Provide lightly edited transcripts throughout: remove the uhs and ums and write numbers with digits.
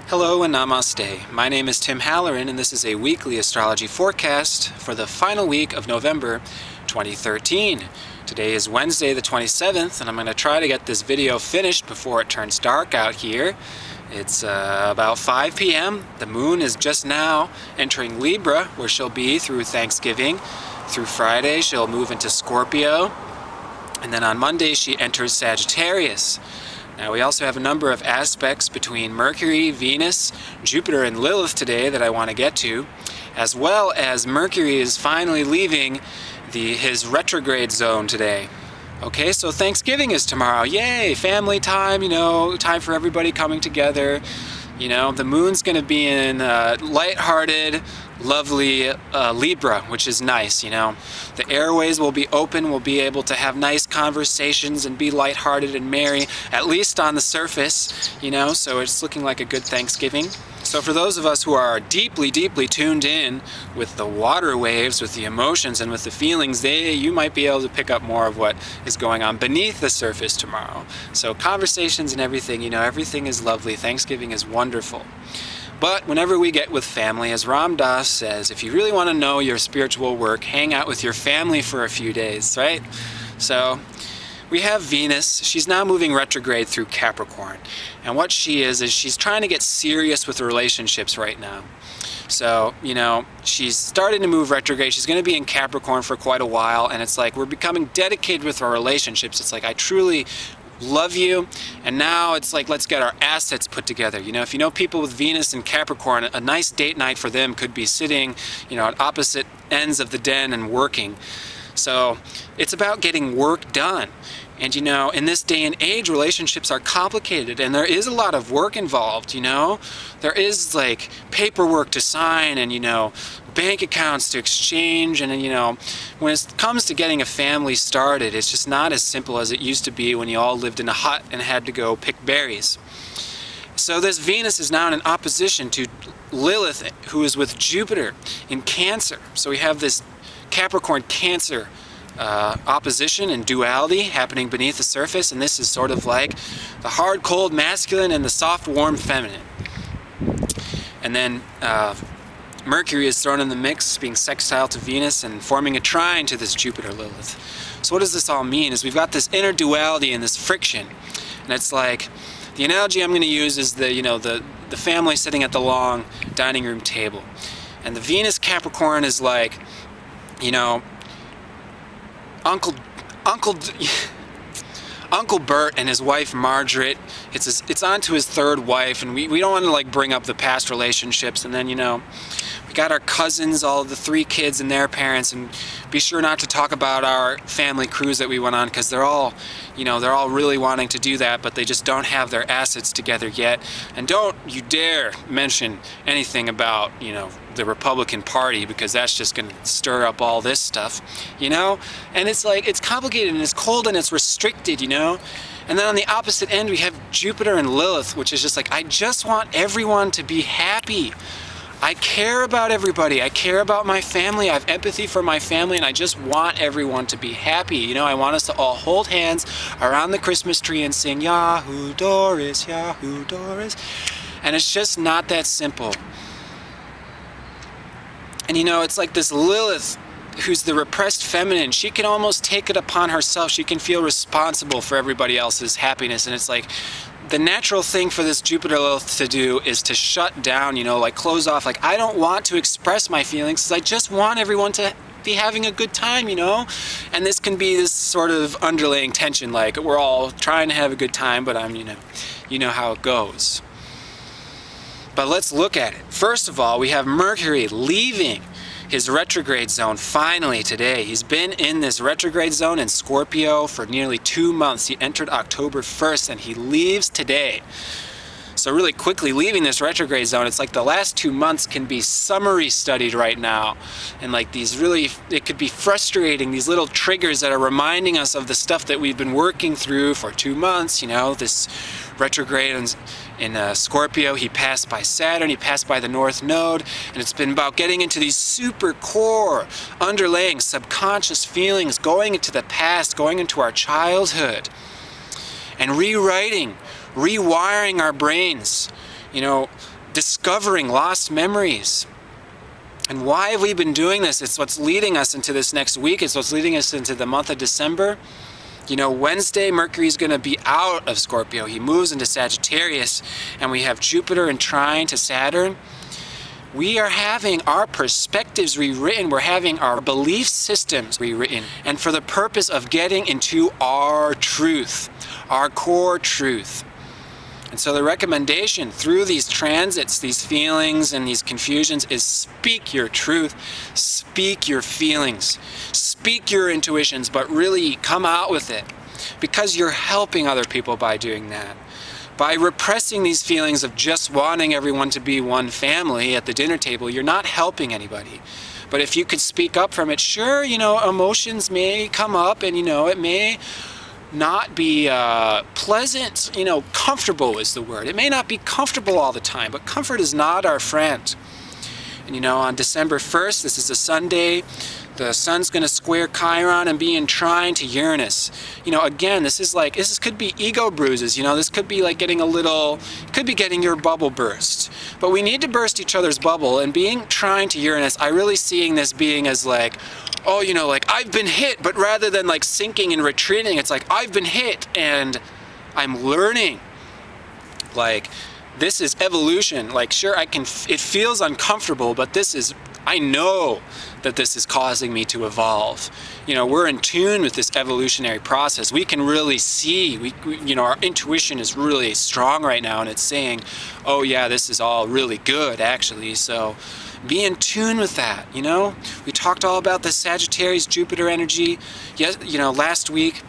Hello and namaste. My name is Tim Halloran and this is a weekly astrology forecast for the final week of November 2013. Today is Wednesday the 27th and I'm going to try to get this video finished before it turns dark out here. It's about 5 p.m. The moon is just now entering Libra, where she'll be through Thanksgiving. Through Friday she'll move into Scorpio, and then on Monday she enters Sagittarius. Now we also have a number of aspects between Mercury, Venus, Jupiter, and Lilith today that I want to get to, as well as Mercury is finally leaving his retrograde zone today. Okay, so Thanksgiving is tomorrow. Yay! Family time, time for everybody coming together. The moon's going to be in lighthearted, lovely Libra, which is nice, The airways will be open, we'll be able to have nice conversations and be lighthearted and merry, at least on the surface, so it's looking like a good Thanksgiving. So for those of us who are deeply, deeply tuned in with the water waves, with the emotions and with the feelings, you might be able to pick up more of what is going on beneath the surface tomorrow. So conversations and everything, everything is lovely. Thanksgiving is wonderful. But whenever we get with family, as Ram Dass says, if you really want to know your spiritual work, hang out with your family for a few days, right? So we have Venus. She's now moving retrograde through Capricorn. And what she is she's trying to get serious with relationships right now. So, she's starting to move retrograde. She's going to be in Capricorn for quite a while. And it's like we're becoming dedicated with our relationships. It's like I truly love you, and now it's like let's get our assets put together. If you know people with Venus and Capricorn, a nice date night for them could be sitting at opposite ends of the den and working. So it's about getting work done. And in this day and age, relationships are complicated and there is a lot of work involved, There is like paperwork to sign and, bank accounts to exchange, and when it comes to getting a family started, it's just not as simple as it used to be when you all lived in a hut and had to go pick berries. So this Venus is now in an opposition to Lilith, who is with Jupiter in Cancer. So we have this Capricorn Cancer opposition and duality happening beneath the surface, and this is sort of like the hard cold masculine and the soft warm feminine. And then Mercury is thrown in the mix, being sextile to Venus and forming a trine to this Jupiter Lilith. So what does this all mean? Is we've got this inner duality and this friction, and it's like the analogy I'm going to use is the family sitting at the long dining room table, and the Venus Capricorn is like Uncle Bert and his wife Margaret. It's on to his third wife, and we don't want to like bring up the past relationships, and then we got our cousins, all of the 3 kids and their parents, and be sure not to talk about our family cruise that we went on, because they're all really wanting to do that, but they just don't have their assets together yet. And don't you dare mention anything about the Republican Party, because that's just going to stir up all this stuff, and it's like it's complicated and it's cold and it's restricted, And then on the opposite end we have Jupiter and Lilith, which is just like, I just want everyone to be happy. I care about everybody. I care about my family. I have empathy for my family, and I just want everyone to be happy. I want us to all hold hands around the Christmas tree and sing Yahoo Doris, Yahoo Doris. And it's just not that simple. And it's like this Lilith, who's the repressed feminine, she can almost take it upon herself. She can feel responsible for everybody else's happiness, and it's like the natural thing for this Jupiter Lilith to do is to shut down, like close off. Like, I don't want to express my feelings because I just want everyone to be having a good time, And this can be this sort of underlying tension, like we're all trying to have a good time, but I'm, how it goes. But let's look at it. First of all, we have Mercury leaving his retrograde zone finally today. He's been in this retrograde zone in Scorpio for nearly 2 months. He entered October 1st and he leaves today. So really quickly leaving this retrograde zone, it's like the last 2 months can be summary studied right now. And like it could be frustrating, these little triggers that are reminding us of the stuff that we've been working through for 2 months, this retrograde in Scorpio. He passed by Saturn, he passed by the North Node, and it's been about getting into these super core, underlying subconscious feelings, going into the past, going into our childhood, and rewriting, rewiring our brains. discovering lost memories. And why have we been doing this? It's what's leading us into this next week. It's what's leading us into the month of December. You know, Wednesday, Mercury's going to be out of Scorpio. He moves into Sagittarius, and we have Jupiter in trine to Saturn. We are having our perspectives rewritten. We're having our belief systems rewritten. And for the purpose of getting into our truth, our core truth. And so the recommendation through these transits, these feelings and these confusions is speak your truth, speak your feelings, speak your intuitions, but really come out with it, because you're helping other people by doing that. By repressing these feelings of just wanting everyone to be one family at the dinner table, you're not helping anybody. But if you could speak up from it, sure, you know, emotions may come up, and, you know, it may not be pleasant, you know, comfortable is the word. It may not be comfortable all the time, but comfort is not our friend. And, you know, on December 1st, this is a Sunday, the sun's going to square Chiron and be in trine to Uranus. You know, again, this could be ego bruises, you know, this could be like getting a little, could be getting your bubble burst. But we need to burst each other's bubble, and being trine to Uranus, I really seeing this being as like, oh, you know, like I've been hit, but rather than like sinking and retreating, it's like I've been hit and I'm learning. Like, this is evolution. Like, sure, it feels uncomfortable, but I know that this is causing me to evolve. You know, we're in tune with this evolutionary process. We can really see, you know, our intuition is really strong right now, and it's saying, oh yeah, this is all really good, actually. So be in tune with that, you know? We talked all about the Sagittarius Jupiter energy, yes, you know, last week.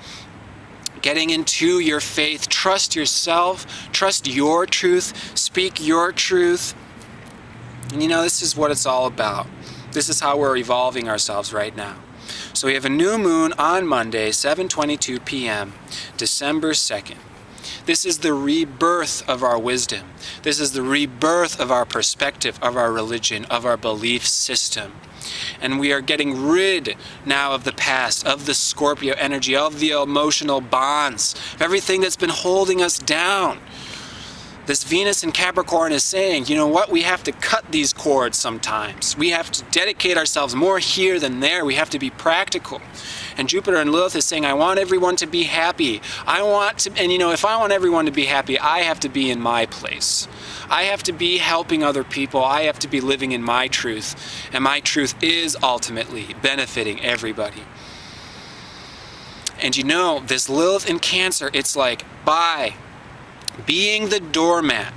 Getting into your faith, trust yourself, trust your truth, speak your truth. And you know, this is what it's all about. This is how we're evolving ourselves right now. So we have a new moon on Monday, 7:22 p.m., December 2nd. This is the rebirth of our wisdom. This is the rebirth of our perspective, of our religion, of our belief system. And we are getting rid now of the past, of the Scorpio energy, of the emotional bonds, of everything that's been holding us down. This Venus in Capricorn is saying, you know what, we have to cut these cords sometimes. We have to dedicate ourselves more here than there. We have to be practical. And Jupiter and Lilith is saying, I want everyone to be happy. And you know, if I want everyone to be happy, I have to be in my place. I have to be helping other people. I have to be living in my truth. And my truth is ultimately benefiting everybody. And you know, this Lilith in Cancer, it's like, by being the doormat,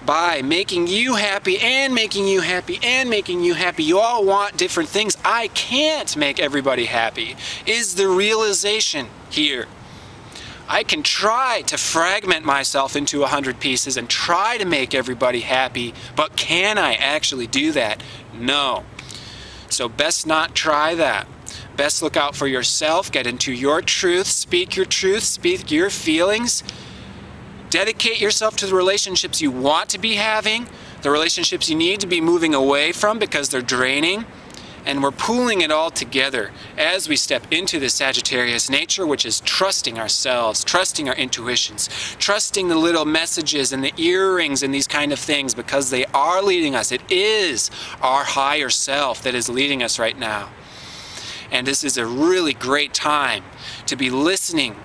by making you happy and making you happy and making you happy, you all want different things. I can't make everybody happy, is the realization here. I can try to fragment myself into 100 pieces and try to make everybody happy, but can I actually do that? No. So best not try that. Best look out for yourself, get into your truth, speak your feelings. Dedicate yourself to the relationships you want to be having, the relationships you need to be moving away from because they're draining. And we're pooling it all together as we step into the Sagittarius nature, which is trusting ourselves, trusting our intuitions, trusting the little messages and the earrings and these kind of things, because they are leading us. It is our higher self that is leading us right now. And this is a really great time to be listening,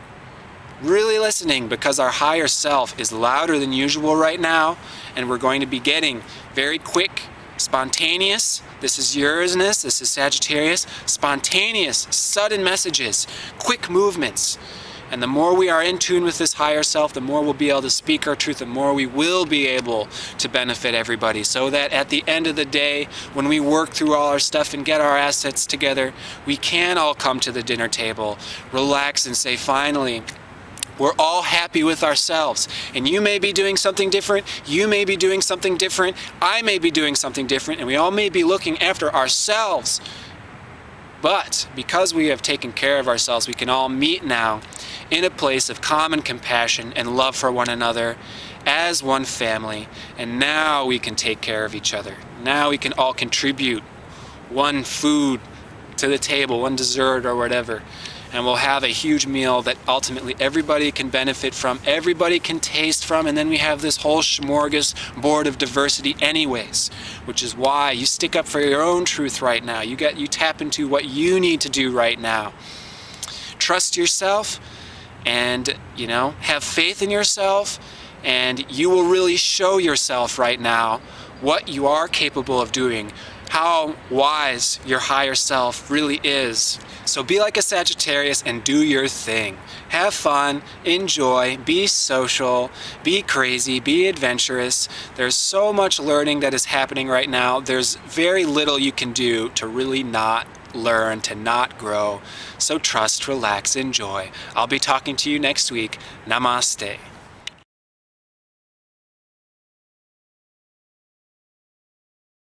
really listening, because our higher self is louder than usual right now, and we're going to be getting very quick, spontaneous, this is Uranus, this is Sagittarius, spontaneous, sudden messages, quick movements. And the more we are in tune with this higher self, the more we'll be able to speak our truth, the more we will be able to benefit everybody. So that at the end of the day, when we work through all our stuff and get our assets together, we can all come to the dinner table, relax and say, finally, we're all happy with ourselves. And you may be doing something different, you may be doing something different, I may be doing something different, and we all may be looking after ourselves. But because we have taken care of ourselves, we can all meet now in a place of common compassion and love for one another as one family. And now we can take care of each other. Now we can all contribute one food to the table, one dessert or whatever. and we'll have a huge meal that ultimately everybody can benefit from, everybody can taste from, and then we have this whole smorgasbord of diversity anyways, which is why you stick up for your own truth right now. You tap into what you need to do right now. Trust yourself, and have faith in yourself, and you will really show yourself right now what you are capable of doing, how wise your higher self really is. So be like a Sagittarius and do your thing. Have fun, enjoy, be social, be crazy, be adventurous. There's so much learning that is happening right now. There's very little you can do to really not learn, to not grow. So trust, relax, enjoy. I'll be talking to you next week. Namaste.